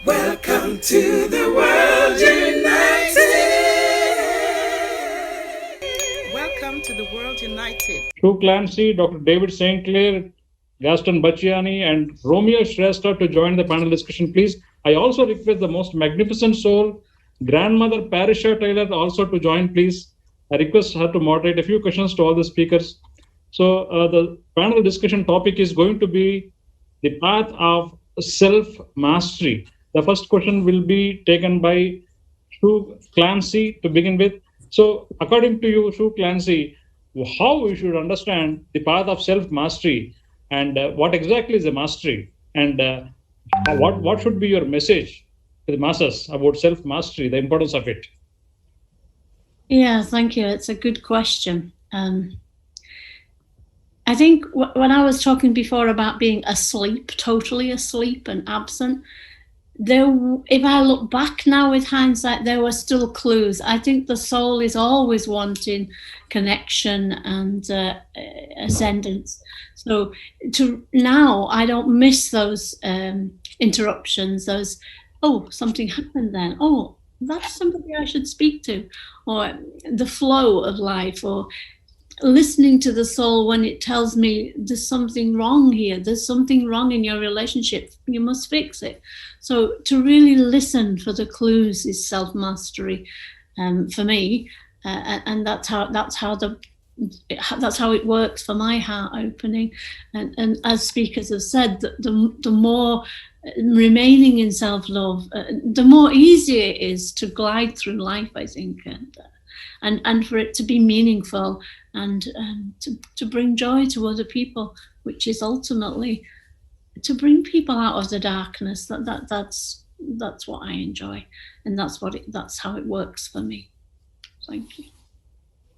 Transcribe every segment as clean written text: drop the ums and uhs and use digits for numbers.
Welcome to the world united. Welcome to the world united. Thru Clancy, Dr. David StClair, Gaston Bacchiani, and Romio Shrestha to join the panel discussion, please. I also request the most magnificent soul, Grandmother Parisha Taylor, also to join, please. I request her to moderate a few questions to all the speakers. So the panel discussion topic is going to be the path of self-mastery. The first question will be taken by Thru Clancy to begin with. So according to you, Thru Clancy, how we should understand the path of self-mastery, and what exactly is the mastery, and what should be your message to the masses about self-mastery, the importance of it? Yeah, thank you. It's a good question. I think when I was talking before about being asleep, totally asleep and absent, if I look back now with hindsight, there were still clues. I think the soul is always wanting connection and ascendance. So now I don't miss those interruptions, those, oh, something happened then. Oh, that's somebody I should speak to. Or the flow of life, or listening to the soul when it tells me there's something wrong here, there's something wrong in your relationship, you must fix it. So to really listen for the clues is self-mastery for me, and that's how it works for my heart opening. And as speakers have said, the more remaining in self-love, the more easier it is to glide through life, I think, and for it to be meaningful, and to bring joy to other people, which is ultimately to bring people out of the darkness. That's what I enjoy, and that's how it works for me. Thank you.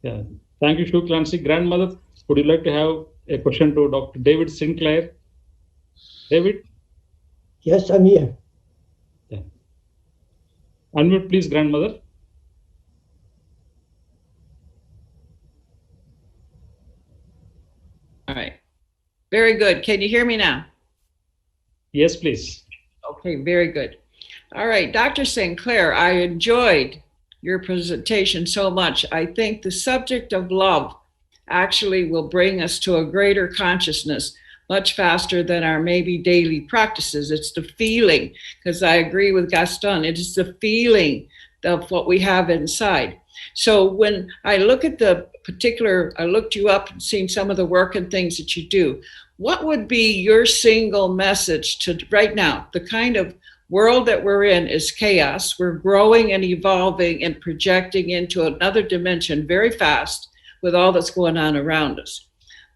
Yeah, thank you, Thru Clancy. Grandmother, would you like to have a question to Dr. David StClair? David? Yes, I'm here. Yeah. Unmute, please, Grandmother. All right. Very good. Can you hear me now? Yes, please. Okay, very good. All right, Dr. StClair, I enjoyed your presentation so much. I think the subject of love actually will bring us to a greater consciousness much faster than our maybe daily practices. It's the feeling, because I agree with Gaston, it is the feeling of what we have inside. So when I look at I looked you up and seen some of the work and things that you do, what would be your single message to right now? The kind of world that we're in is chaos. We're growing and evolving and projecting into another dimension very fast with all that's going on around us.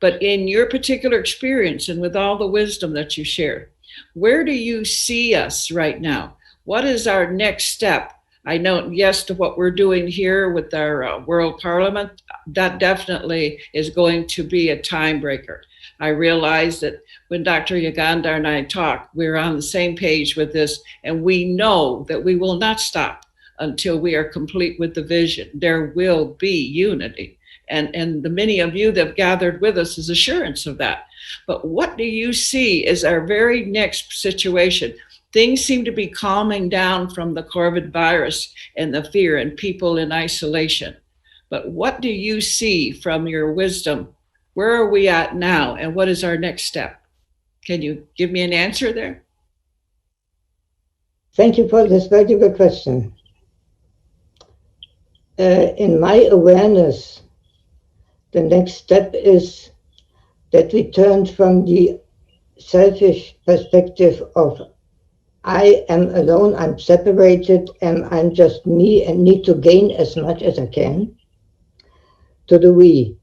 But in your particular experience and with all the wisdom that you share, where do you see us right now? What is our next step? I know, yes, to what we're doing here with our World Parliament, that definitely is going to be a time breaker. I realize that when Dr. Yugandhar and I talk, we're on the same page with this, and we know that we will not stop until we are complete with the vision. There will be unity. And the many of you that have gathered with us is assurance of that. But what do you see as our very next situation? Things seem to be calming down from the COVID virus and the fear and people in isolation. But what do you see from your wisdom? Where are we at now, and what is our next step? Can you give me an answer there? Thank you for this very good question. In my awareness, the next step is that we turn from the selfish perspective of I am alone, I'm separated, and I'm just me and need to gain as much as I can, to the we,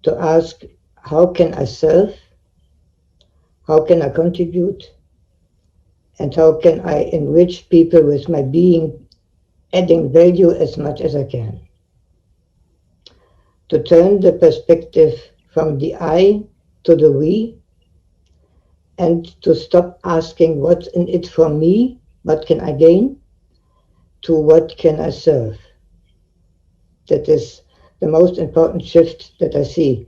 to ask, how can I serve? How can I contribute? And how can I enrich people with my being, adding value as much as I can? To turn the perspective from the I to the we, and to stop asking what's in it for me, what can I gain, to what can I serve. That is the most important shift that I see.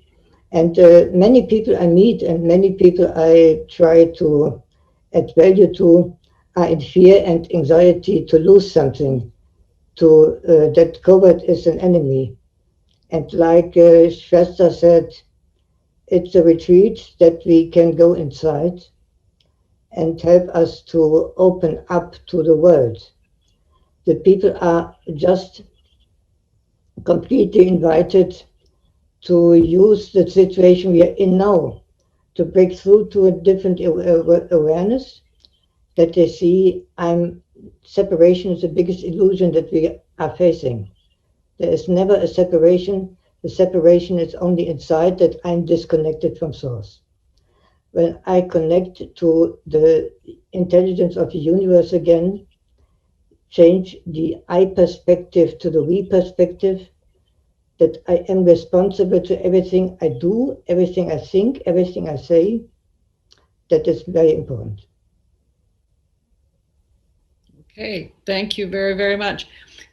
And many people I meet and many people I try to add value to are in fear and anxiety to lose something, that COVID is an enemy. And like Shrestha said, it's a retreat that we can go inside and help us to open up to the world. The people are just completely invited to use the situation we are in now to break through to a different awareness, that they see separation is the biggest illusion that we are facing. There is never a separation. The separation is only inside, that I'm disconnected from source. When I connect to the intelligence of the universe again, change the I perspective to the we perspective, that I am responsible to everything I do, everything I think, everything I say, that is very important. Okay, thank you very, very much.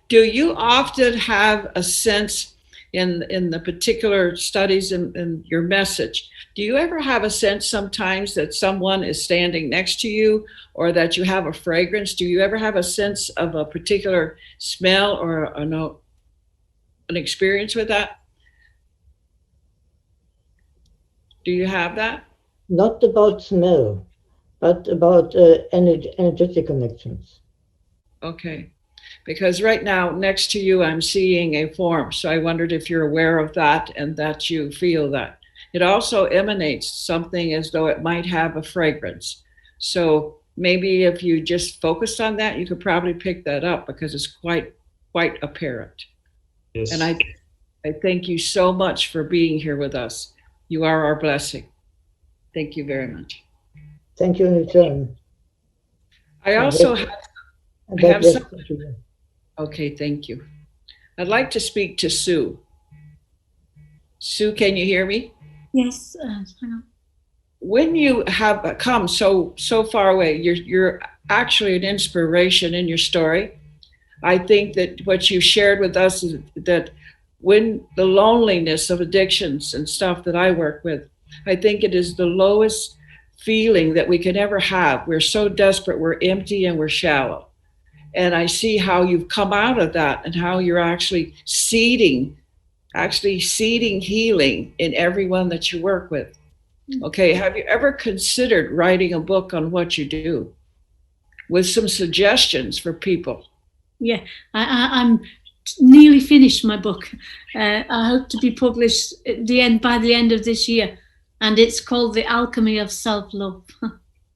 Do you often have a sense in the particular studies in your message, do you ever have a sense sometimes that someone is standing next to you, or that you have a fragrance? Do you ever have a sense of a particular smell or an experience with that? Do you have that? Not about smell, but about energetic connections. Okay. Because right now, next to you, I'm seeing a form. So I wondered if you're aware of that and that you feel that. It also emanates something as though it might have a fragrance. So maybe if you just focused on that, you could probably pick that up, because it's quite apparent. Yes. And I thank you so much for being here with us. You are our blessing. Thank you very much. Thank you in return. I also have some. Okay, thank you. I'd like to speak to Sue. Sue, can you hear me? Yes. Hang on. When you have come so far away, you're actually an inspiration in your story. I think that what you shared with us is that when the loneliness of addictions and stuff that I work with, I think it is the lowest feeling that we can ever have. We're so desperate, we're empty, and we're shallow. And I see how you've come out of that and how you're actually seeding healing in everyone that you work with. Okay, have you ever considered writing a book on what you do with some suggestions for people? Yeah, I'm nearly finished my book. I hope to be published at by the end of this year. And it's called The Alchemy of Self-Love.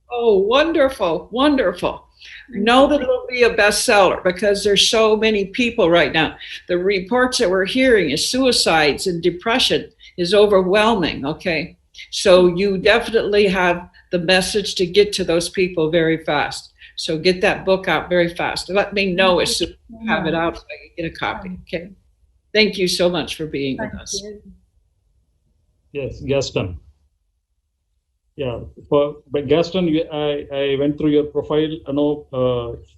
Oh, wonderful, wonderful. Know that it'll be a bestseller, because there's so many people right now. The reports that we're hearing is suicides and depression is overwhelming, okay? So you definitely have the message to get to those people very fast. So get that book out very fast. Let me know as soon as you have it out so I can get a copy, okay? Thank you so much for being with us. Yes, Gaston. Yeah, but Gaston, I went through your profile. I know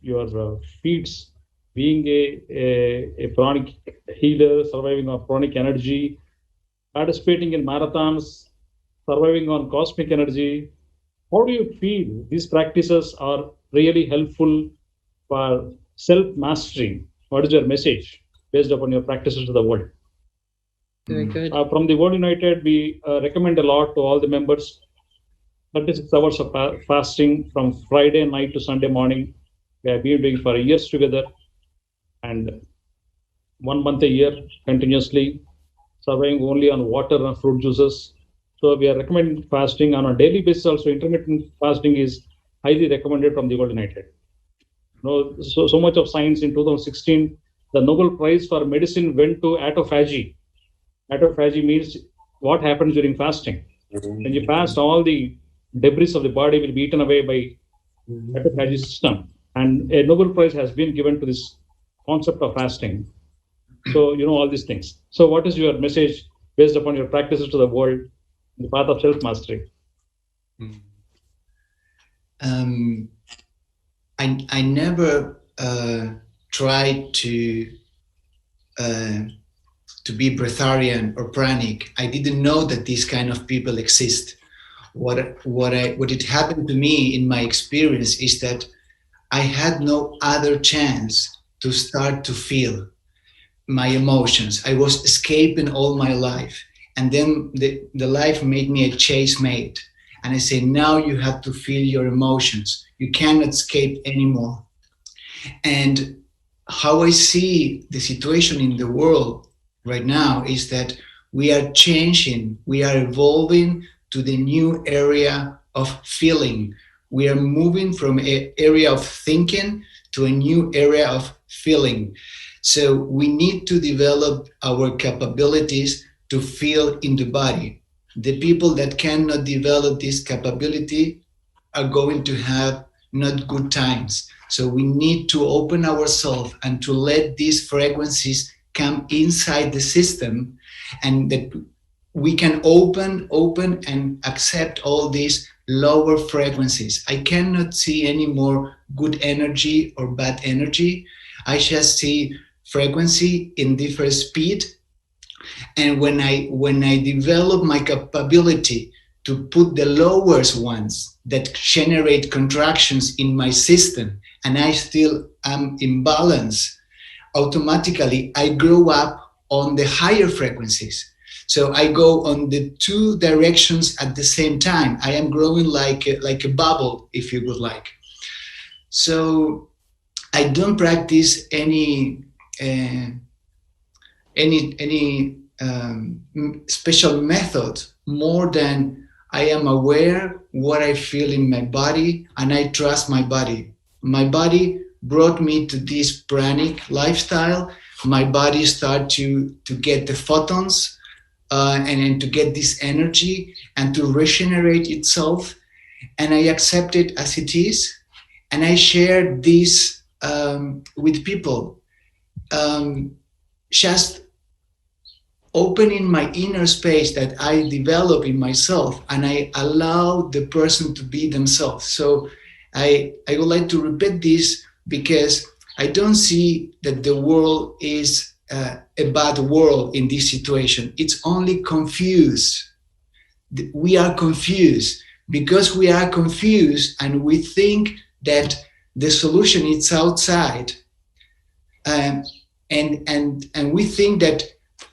your feats, being a chronic healer, surviving on chronic energy, participating in marathons, surviving on cosmic energy. How do you feel these practices are really helpful for self-mastery? What is your message based upon your practices to the world? Very good. From the World United, we recommend a lot to all the members. 36 hours of fasting from Friday night to Sunday morning. We have been doing for years together, and 1 month a year continuously, surviving only on water and fruit juices. So we are recommending fasting on a daily basis. Also, intermittent fasting is highly recommended from the World United. So much of science. In 2016, the Nobel Prize for Medicine went to autophagy. Autophagy means what happens during fasting. When you fast, all the debris of the body will be eaten away by autophagy system. And a Nobel Prize has been given to this concept of fasting. So you know all these things. So what is your message based upon your practices to the world in the path of self-mastery? I never tried to be breatharian or pranic. I didn't know that these kind of people exist. What it happened to me in my experience is that I had no other chance to start to feel my emotions. I was escaping all my life. And then the life made me a chase mate. And I say, now you have to feel your emotions. You cannot escape anymore. And how I see the situation in the world right now is that we are changing, we are evolving to the new area of feeling. We are moving from an area of thinking to a new area of feeling. So we need to develop our capabilities to feel in the body. The people that cannot develop this capability are going to have not good times. So we need to open ourselves and to let these frequencies come inside the system, and that we can open and accept all these lower frequencies. I cannot see any more good energy or bad energy. I just see frequency in different speed. And when I develop my capability to put the lowest ones that generate contractions in my system, and I still am in balance, automatically I grow up on the higher frequencies. So I go on the two directions at the same time. I am growing like a bubble, if you would like. So I don't practice any special method more than I am aware what I feel in my body, and I trust my body. My body brought me to this pranic lifestyle. My body started to get the photons and to get this energy and to regenerate itself. And I accept it as it is. And I share this with people. Just opening my inner space that I develop in myself, and I allow the person to be themselves. So I would like to repeat this because I don't see that the world is a bad world in this situation. It's only confused. We are confused. Because we are confused and we think that the solution is outside, and we think that,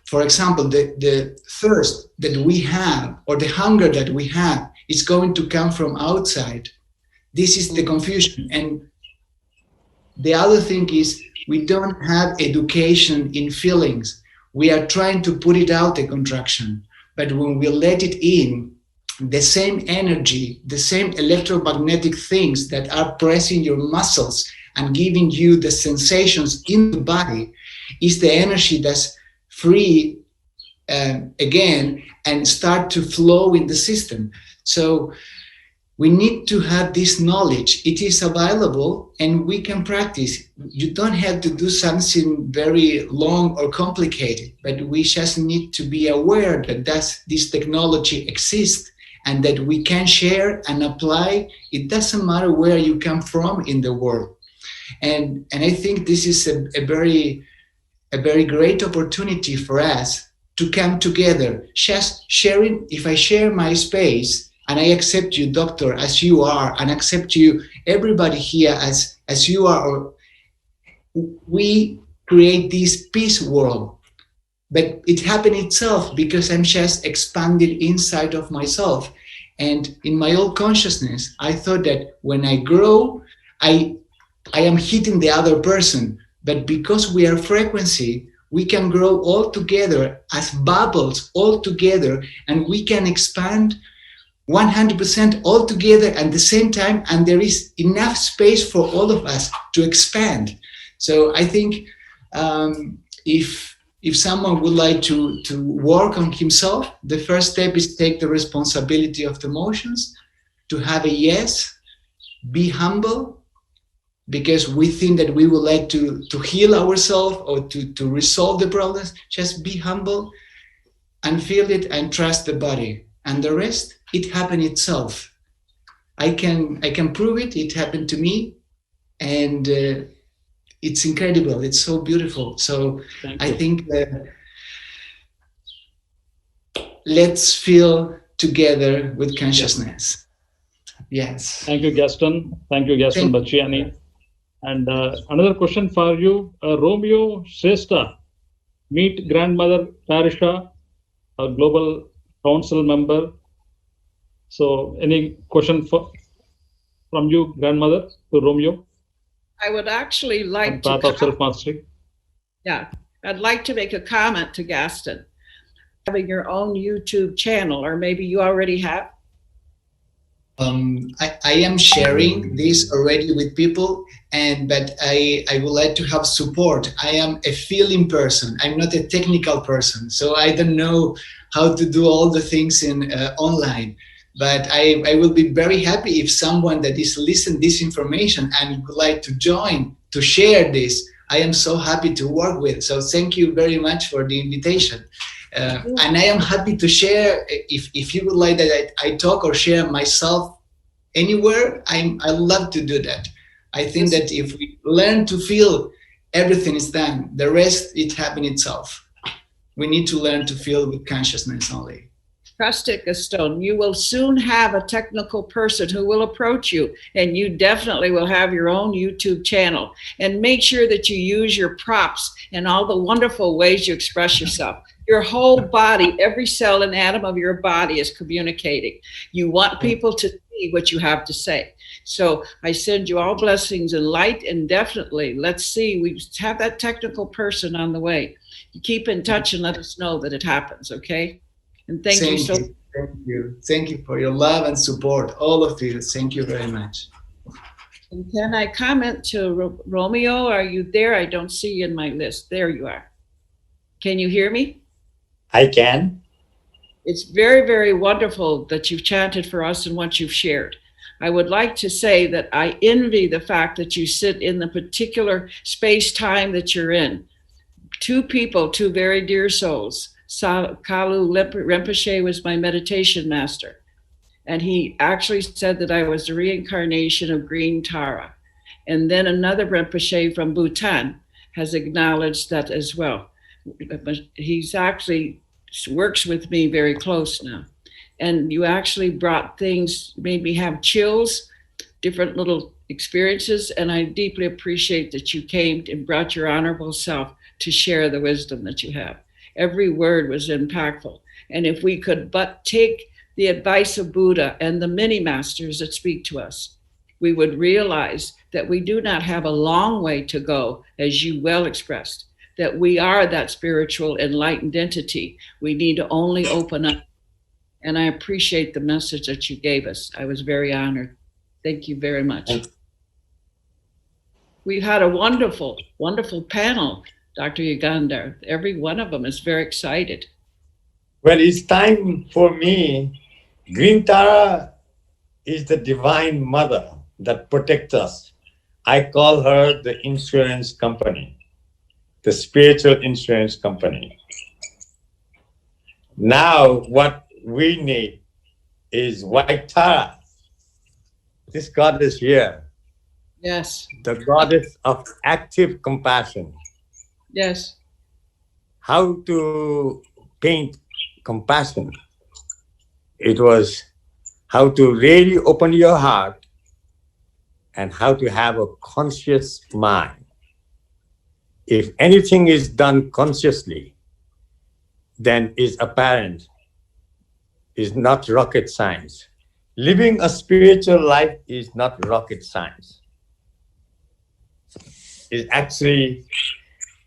for example, the thirst that we have or the hunger that we have is going to come from outside. This is the confusion. And the other thing is we don't have education in feelings. We are trying to put it out, the contraction. But when we let it in, the same energy, the same electromagnetic things that are pressing your muscles and giving you the sensations in the body is the energy that's free again and start to flow in the system. So we need to have this knowledge. It is available and we can practice. You don't have to do something very long or complicated, but we just need to be aware that this technology exists and that we can share and apply. It doesn't matter where you come from in the world. And I think this is a very great opportunity for us to come together, just sharing. If I share my space and I accept you, doctor, as you are, and accept you, everybody here as you are, we create this peace world. But it happened itself because I'm just expanded inside of myself. And in my old consciousness, I thought that when I grow, I am hitting the other person. But because we are frequency, we can grow all together as bubbles all together, and we can expand 100% all together at the same time, and there is enough space for all of us to expand. So I think if someone would like to work on himself, the first step is take the responsibility of the emotions, to have a yes, be humble, because we think that we would like to heal ourselves or to resolve the problems. Just be humble and feel it and trust the body. And the rest, it happened itself. I can prove it. It happened to me. And it's incredible. It's so beautiful. So I think let's feel together with consciousness. Yes. Thank you, Gaston. Thank you, Gaston Bacchiani. And another question for you, Romio Shrestha, meet grandmother Parisha, a global council member. So any question from you, grandmother, to Romeo? I would actually like to. Path of self-mastery. Yeah, I'd like to make a comment to Gaston. Having your own YouTube channel, or maybe you already have. I am sharing this already with people, but I would like to have support. I am a feeling person. I'm not a technical person, so I don't know how to do all the things in online. But I will be very happy if someone that is listening this information and would like to join to share this. I am so happy to work with. So thank you very much for the invitation. And I am happy to share, if you would like that I talk or share myself anywhere, I love to do that. I think that if we learn to feel, everything is done. The rest, it happens itself. We need to learn to feel with consciousness only. Trust it, Gaston. You will soon have a technical person who will approach you, and you definitely will have your own YouTube channel. And make sure that you use your props and all the wonderful ways you express yourself. Your whole body, every cell and atom of your body is communicating. You want people to see what you have to say. So I send you all blessings and light, and definitely, let's see, we have that technical person on the way. You keep in touch and let us know that it happens, okay? And thank you so much. Thank you. Thank you for your love and support, all of you. Thank you very much. And can I comment to Romeo? Are you there? I don't see you in my list. There you are. Can you hear me? I can. It's very, very wonderful that you've chanted for us and what you've shared. I would like to say that I envy the fact that you sit in the particular space-time that you're in. Two people, two very dear souls. Kalu Rinpoche was my meditation master. And he actually said that I was the reincarnation of Green Tara. And then another Rinpoche from Bhutan has acknowledged that as well. But he's actually works with me very close now. And you actually brought things, made me have chills, different little experiences. And I deeply appreciate that you came and brought your honorable self to share the wisdom that you have. Every word was impactful. And if we could but take the advice of Buddha and the many masters that speak to us, we would realize that we do not have a long way to go, as you well expressed, that we are that spiritual enlightened entity. We need to only open up. And I appreciate the message that you gave us. I was very honored. Thank you very much. We've had a wonderful, wonderful panel, Dr. Yugandhar. Every one of them is very excited. Well, it's time for me. Green Tara is the divine mother that protects us. I call her the insurance company, the spiritual insurance company. Now, what we need is White Tara. This goddess here. Yes. The goddess of active compassion. Yes. How to paint compassion. It was how to really open your heart and how to have a conscious mind. If anything is done consciously, then is apparent, is not rocket science. Living a spiritual life is not rocket science. It's actually,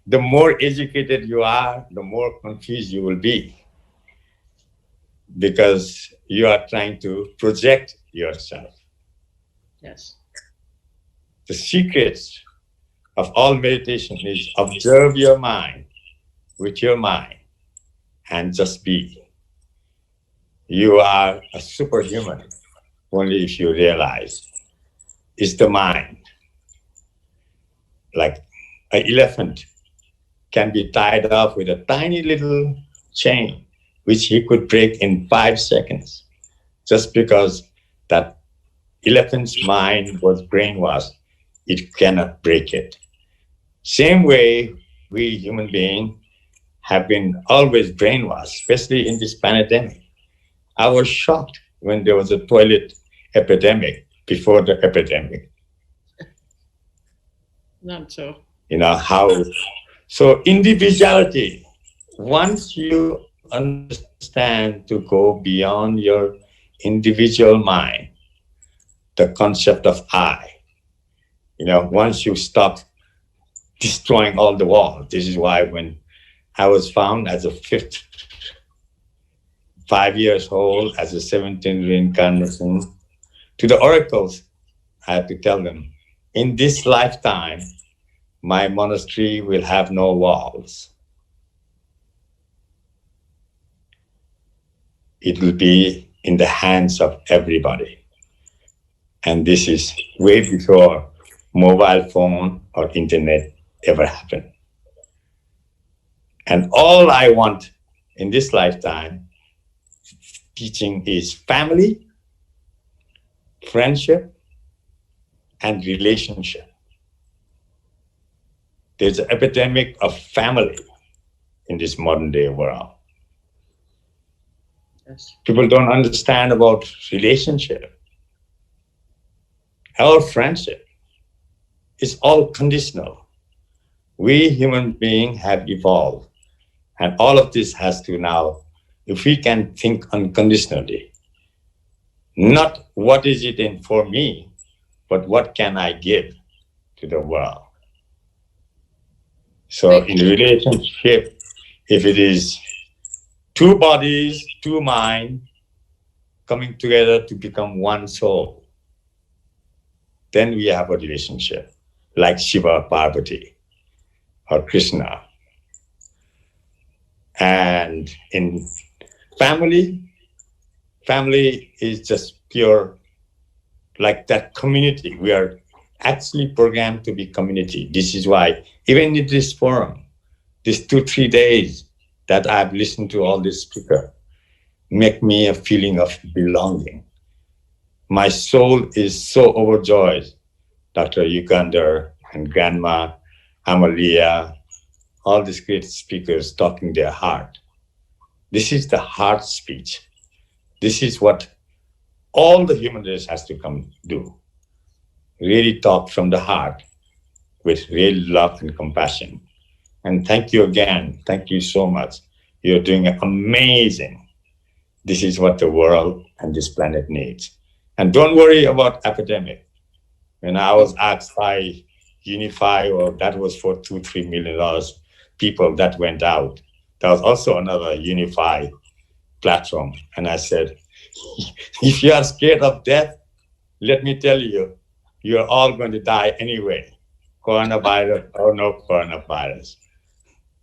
the more educated you are, the more confused you will be, because you are trying to project yourself. Yes. The secrets of all meditation is observe your mind with your mind and just be. You are a superhuman only if you realize it's the mind. Like an elephant can be tied up with a tiny little chain, which he could break in 5 seconds, just because that elephant's mind was brainwashed. It cannot break it. Same way, we human beings have been always brainwashed, especially in this pandemic. I was shocked when there was a toilet epidemic before the epidemic. Not so. You know, how, so individuality, once you understand to go beyond your individual mind, the concept of I, you know, once you stop destroying all the walls. This is why when I was found as a 5 years old, as a 17th reincarnation, to the oracles, I had to tell them, in this lifetime, my monastery will have no walls. It will be in the hands of everybody. And this is way before mobile phone or internet ever happened. And all I want in this lifetime, teaching is family, friendship, and relationship. There's an epidemic of family in this modern day world. Yes. People don't understand about relationship or friendship. It's all conditional. We human beings have evolved, and all of this has to now, if we can think unconditionally, not what is it in for me, but what can I give to the world. So in relationship, if it is two bodies, two minds coming together to become one soul, then we have a relationship like Shiva, Parvati, or Krishna. And in family is just pure, like that community. We are actually programmed to be community. This is why, even in this forum, these 2-3 days that I've listened to all these speakers, make me a feeling of belonging. My soul is so overjoyed. Dr. Yugandhar and Grandma Amalia, all these great speakers talking their heart. This is the heart speech. This is what all the human race has to come do. Really talk from the heart with real love and compassion. And thank you again. Thank you so much. You're doing amazing. This is what the world and this planet needs. And don't worry about epidemic. When I was asked by Unify, or that was for $2-3 million people that went out. That was also another Unify platform. And I said, if you are scared of death, let me tell you, you're all going to die anyway, coronavirus or no coronavirus.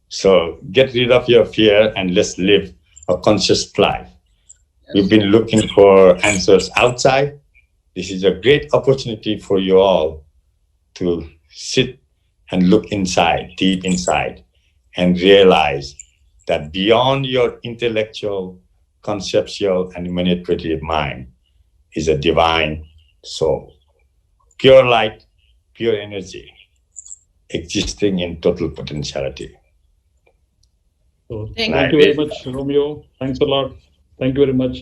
So get rid of your fear and let's live a conscious life. We've been looking for answers outside. This is a great opportunity for you all to sit and look inside, deep inside, and realize that beyond your intellectual, conceptual, and manipulative mind is a divine soul. Pure light, pure energy, existing in total potentiality. So, thank you very much, Romeo. Thanks a lot. Thank you very much.